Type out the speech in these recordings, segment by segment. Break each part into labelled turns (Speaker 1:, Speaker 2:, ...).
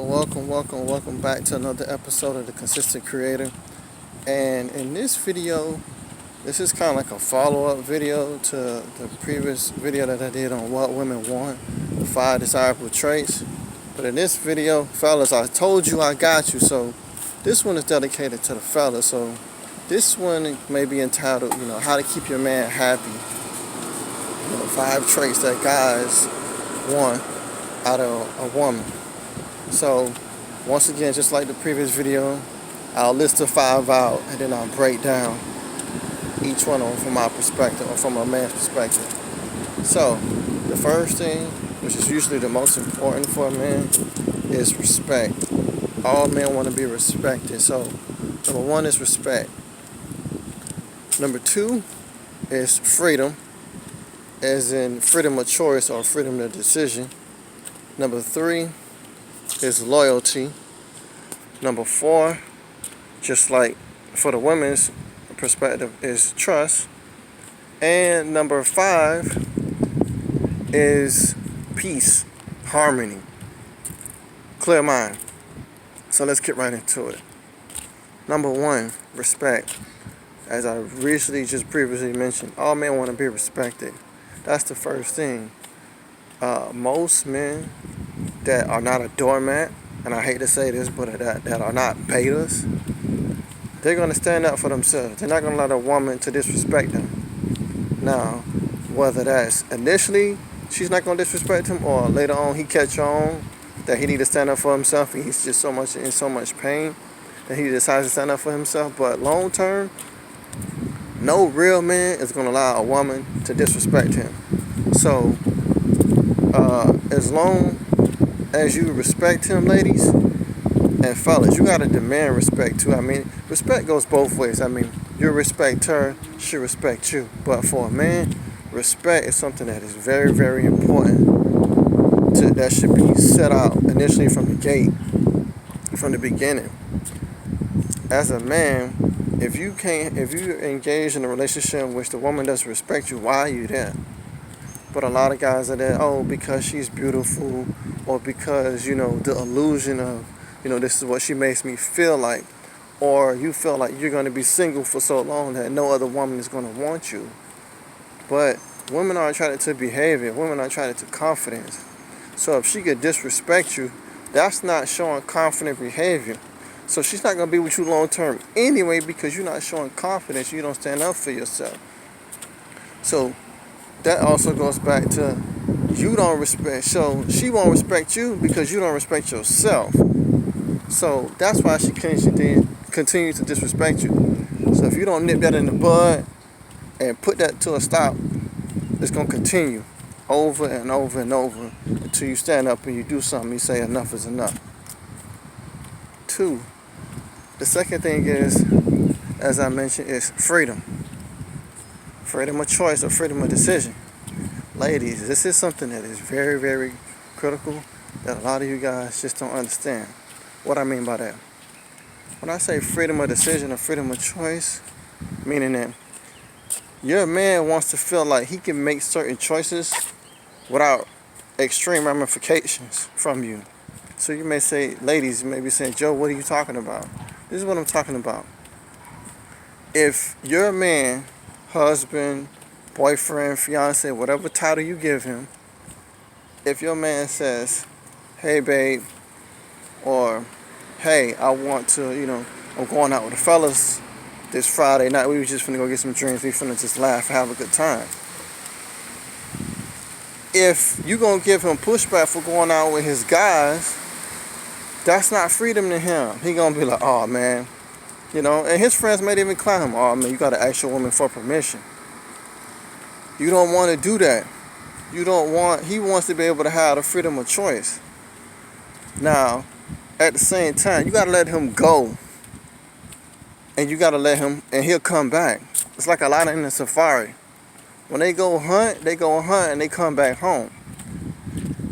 Speaker 1: Welcome back to another episode of The Consistent Creator. And in this video, this is kind of like a follow-up video to the previous video that I did on what women want, the 5 desirable traits. But in this video, fellas, I told you I got you. So this one is dedicated to the fellas. So this one may be entitled, how to keep your man happy. 5 traits that guys want out of a woman. So once again, just like the previous video, I'll list the 5 out and then I'll break down each one of them from my perspective or from a man's perspective. So the first thing, which is usually the most important for a man, is respect. All men want to be respected. So number 1 is respect. Number 2 is freedom, as in freedom of choice or freedom of decision. Number 3 is loyalty. Number 4, just like for the women's perspective, is trust. And number 5 is peace, harmony, clear mind. So let's get right into it. Number 1, respect. As I previously mentioned, all men want to be respected. That's the first thing. Most men that are not a doormat, and I hate to say this, but that are not betas, they're going to stand up for themselves. They're not going to let a woman to disrespect them. Now, whether that's initially she's not going to disrespect him, or later on he catch on that he need to stand up for himself, and he's just in so much pain that he decides to stand up for himself. But long term, no real man is going to allow a woman to disrespect him. So as long as you respect him, ladies and fellas, you got to demand respect too. I mean, respect goes both ways. I mean, you respect her, she respect you. But for a man, respect is something that is very, very important. That should be set out initially from the gate, from the beginning. As a man, if you engage in a relationship in which the woman doesn't respect you, why are you there? But a lot of guys are there, because she's beautiful, or because, the illusion of, this is what she makes me feel like. Or you feel like you're going to be single for so long that no other woman is going to want you. But women are attracted to behavior. Women are attracted to confidence. So if she could disrespect you, that's not showing confident behavior. So she's not going to be with you long term anyway, because you're not showing confidence. You don't stand up for yourself. So that also goes back to you don't respect. So she won't respect you because you don't respect yourself. So that's why she continues to disrespect you. So if you don't nip that in the bud and put that to a stop, it's going to continue over and over and over until you stand up and you do something. You say enough is enough. 2. The second thing is, as I mentioned, is freedom. Freedom of choice or freedom of decision. Ladies, this is something that is very, very critical that a lot of you guys just don't understand. What I mean by that? When I say freedom of decision or freedom of choice, meaning that your man wants to feel like he can make certain choices without extreme ramifications from you. So you may say, ladies, you may be saying, Joe, what are you talking about? This is what I'm talking about. If your man, husband, boyfriend, fiance, whatever title you give him, if your man says, hey babe, or hey, I want to, I'm going out with the fellas this Friday night, we were just finna go get some drinks, we finna just laugh, have a good time. If you gonna give him pushback for going out with his guys, that's not freedom to him. He gonna be like, oh man, and his friends may even clown him, oh man, you gotta ask your woman for permission. You don't want to do that. He wants to be able to have the freedom of choice. Now, at the same time, you got to let him go. And you got to let him, and he'll come back. It's like a lot in the safari. When they go hunt and they come back home.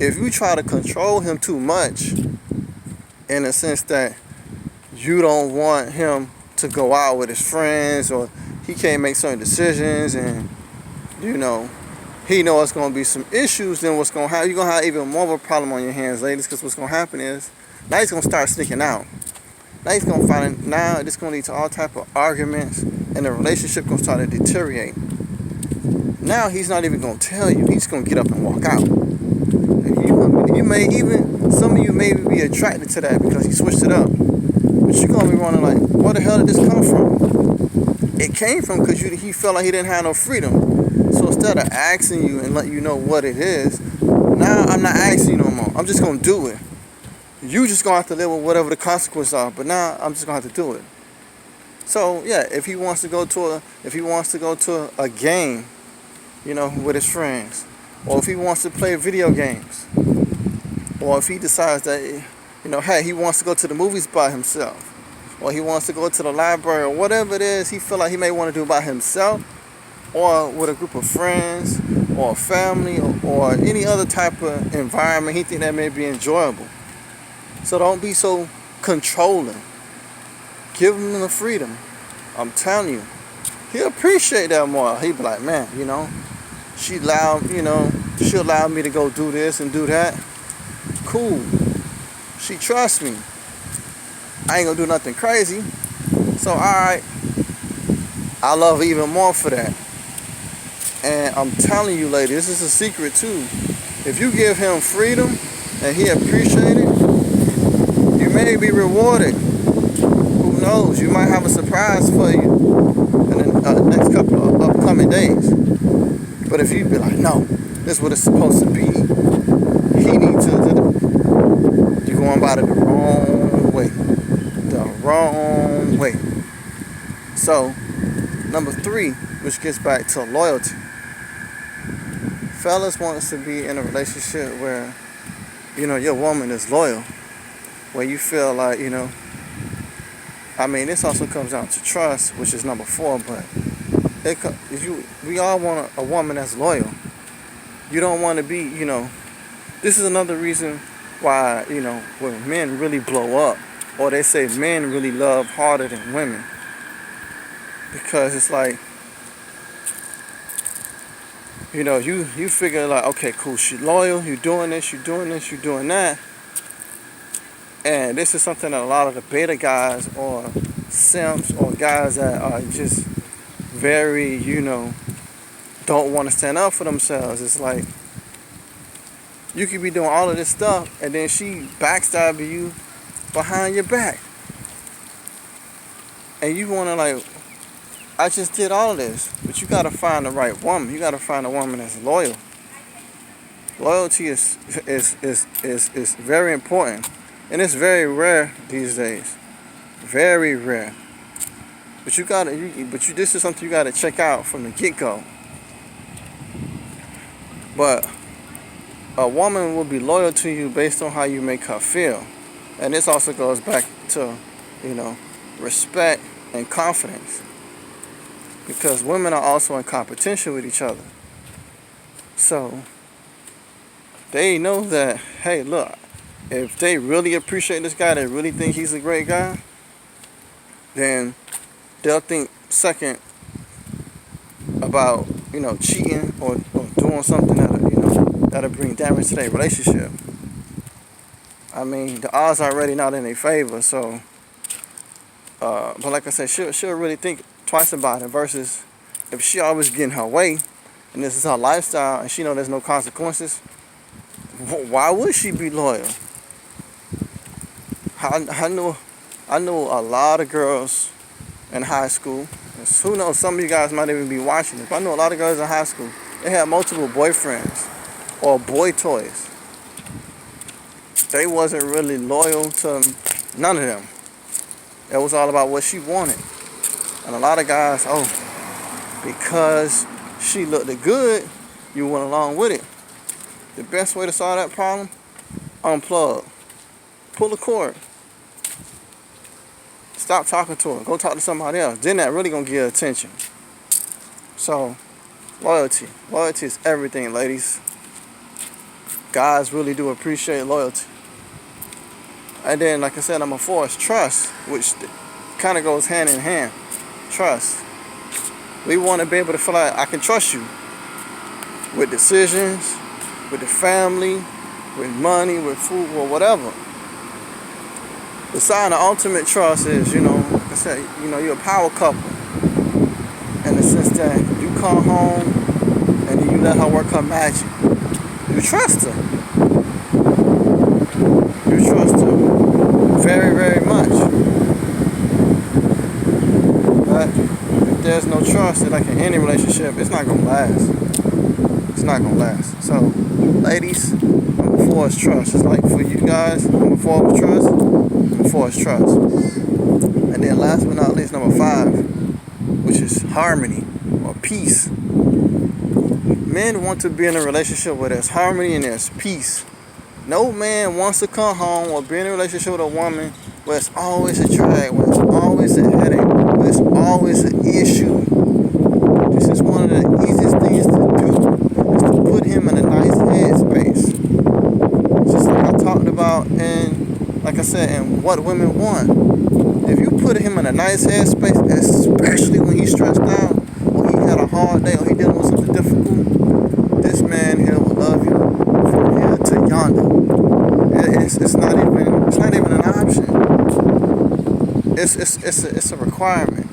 Speaker 1: If you try to control him too much, in the sense that you don't want him to go out with his friends, or he can't make certain decisions, and he know it's going to be some issues, then what's going to happen? You're going to have even more of a problem on your hands, ladies, because what's going to happen is Now he's gonna start sneaking out. Now he's gonna find now it's gonna lead to all type of arguments, and the relationship gonna start to deteriorate. Now he's not even gonna tell you. He's gonna get up and walk out. And you may even some of you may be attracted to that because he switched it up. But you're gonna be wondering like, where the hell did this come from? It came from because he felt like he didn't have no freedom. So instead of asking you and letting you know what it is, now I'm not asking you no more. I'm just gonna do it. You just gonna have to live with whatever the consequences are. But now I'm just gonna have to do it. So yeah, if he wants to go to a game, with his friends, or if he wants to play video games, or if he decides that, hey, he wants to go to the movies by himself, or he wants to go to the library, or whatever it is he feel like he may want to do by himself, or with a group of friends, or a family, or any other type of environment he think that may be enjoyable. So don't be so controlling. Give him the freedom. I'm telling you, he'll appreciate that more. He'll be like, man, she allowed me to go do this and do that. Cool. She trusts me. I ain't gonna do nothing crazy. So alright. I love her even more for that. And I'm telling you, lady, this is a secret too. If you give him freedom and he appreciate it, you may be rewarded. Who knows? You might have a surprise for you in the next couple of upcoming days. But if you be like, no, this is what it's supposed to be, he needs to, you're going about it the wrong way. The wrong way. So, number 3, which gets back to loyalty. Fellas wants to be in a relationship where, your woman is loyal. Where you feel like, this also comes down to trust, which is number 4, but we all want a woman that's loyal. You don't want to be, this is another reason why, when men really blow up, or they say men really love harder than women. Because it's like, you figure like, okay, cool, she's loyal, you're doing this, you're doing that. And this is something that a lot of the beta guys or simps or guys that are just very, don't want to stand up for themselves. It's like, you could be doing all of this stuff and then she backstabbing you behind your back. And you want to like, I just did all of this. But you got to find the right woman. You got to find a woman that's loyal. Loyalty is very important. And it's very rare these days. Very rare. But this is something you gotta check out from the get-go. But a woman will be loyal to you based on how you make her feel. And this also goes back to, respect and confidence. Because women are also in competition with each other. So they know that, hey, look, if they really appreciate this guy, they really think he's a great guy, then they'll think second about, cheating or doing something that'll bring damage to their relationship. The odds are already not in their favor, so but like I said, she'll really think twice about it versus if she always getting her way and this is her lifestyle and she know there's no consequences, why would she be loyal? I knew a lot of girls in high school. Who knows, some of you guys might even be watching this, but I know a lot of girls in high school, they had multiple boyfriends or boy toys. They wasn't really loyal to none of them. It was all about what she wanted. And a lot of guys, because she looked good, you went along with it. The best way to solve that problem, unplug. Pull the cord. Stop talking to her. Go talk to somebody else. Then that really gonna get her attention. So, loyalty. Loyalty is everything, ladies. Guys really do appreciate loyalty. And then, like I said, number 4 is trust, which kind of goes hand in hand. Trust. We want to be able to feel like I can trust you with decisions, with the family, with money, with food, or whatever. The sign of ultimate trust is, like I said, you're a power couple in the sense that you come home and then you let her work her magic. You trust her. You trust her very, very much. But if there's no trust, like in any relationship, it's not gonna last. It's not gonna last. So, ladies, number 4 is trust. It's like for you guys, number 4 was trust. Number 4 is trust. And then last but not least, number 5, which is harmony or peace. Men want to be in a relationship where there's harmony and there's peace. No man wants to come home or be in a relationship with a woman where it's always a drag, where it's always a headache, where it's always an issue. This is one of the easiest things to do, is to put him in a nice headspace. Just like I talked about and like I said, and what women want. If you put him in a nice headspace, especially when he's stressed out, or he had a hard day, or he dealing with something difficult, this man here will love you from here to yonder. It's not even an option. It's a requirement.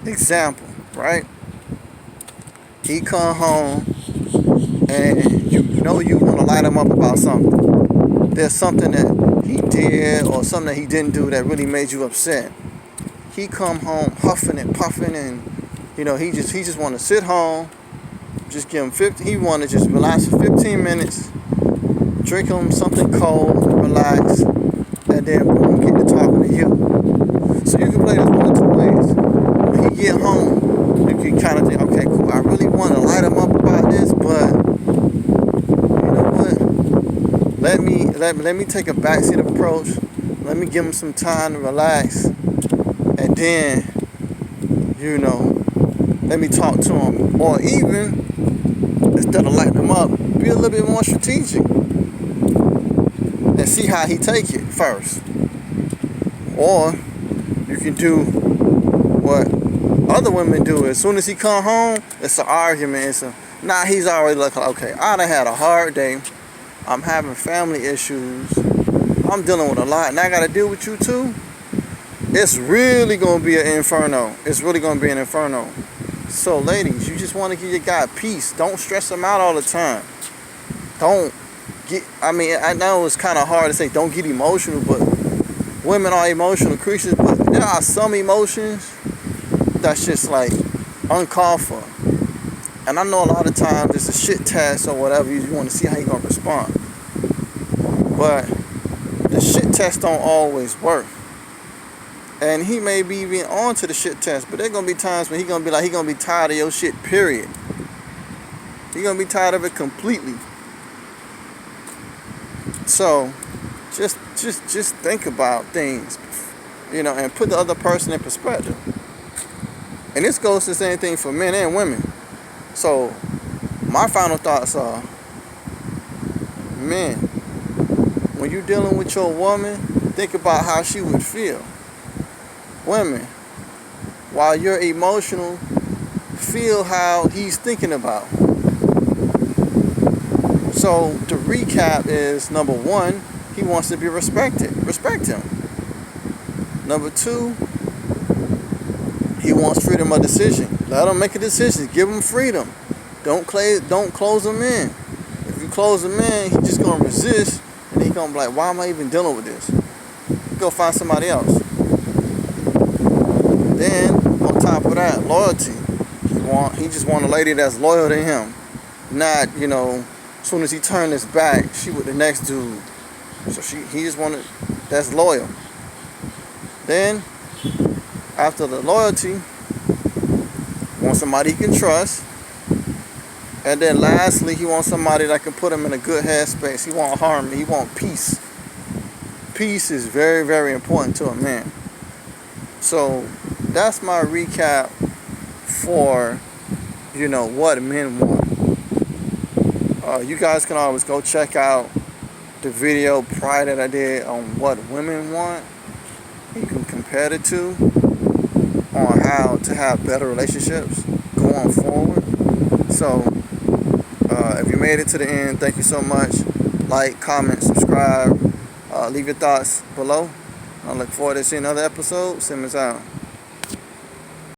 Speaker 1: Example, right? He come home and you want to light him up about something. There's something that he did or something that he didn't do that really made you upset. He come home huffing and puffing and he just want to sit home, just give him 50. He want to just relax for 15 minutes, drink him something cold, relax, and then boom, get to talking to you. So you can play this one of 2 ways. When he get home, you can kind of think, okay, cool, I really want to light him up about this, but you know what? Let me take a backseat approach. Let me give him some time to relax, and then let me talk to him. Or even instead of lighting him up, be a little bit more strategic and see how he take it first. Or you can do what other women do. As soon as he come home, it's an argument. He's already looking, okay, I done had a hard day. I'm having family issues. I'm dealing with a lot, and I got to deal with you too. It's really going to be an inferno. It's really going to be an inferno. So, ladies, you just want to give your guy peace. Don't stress him out all the time. I know it's kind of hard to say don't get emotional, but women are emotional creatures, but there are some emotions that's just like uncalled for. And I know a lot of times it's a shit test or whatever. You want to see how you're going to respond. But the shit test don't always work. And he may be even on to the shit test, but there's going to be times when he going to be tired of your shit, period. He going to be tired of it completely. So, just think about things, and put the other person in perspective. And this goes to the same thing for men and women. So, my final thoughts are, men, when you're dealing with your woman, think about how she would feel. Women, while you're emotional, feel how he's thinking about. So to recap is, number 1, he wants to be respected. Respect him. Number 2, he wants freedom of decision. Let him make a decision. Give him freedom. Don't close him in. If you close him in, he's just gonna resist, and he's gonna be like, why am I even dealing with this? Go find somebody else. Then, on top of that, loyalty. He just want a lady that's loyal to him. Not, as soon as he turned his back, she with the next dude. So he just wanted, that's loyal. Then, after the loyalty, want somebody he can trust. And then lastly, he wants somebody that can put him in a good headspace. He want harmony. He want peace. Peace is very, very important to a man. So that's my recap for, what men want. You guys can always go check out the video prior that I did on what women want. You can compare the two on how to have better relationships going forward. So if you made it to the end, thank you so much. Like, comment, subscribe, leave your thoughts below. I look forward to seeing another episode. Simmons out.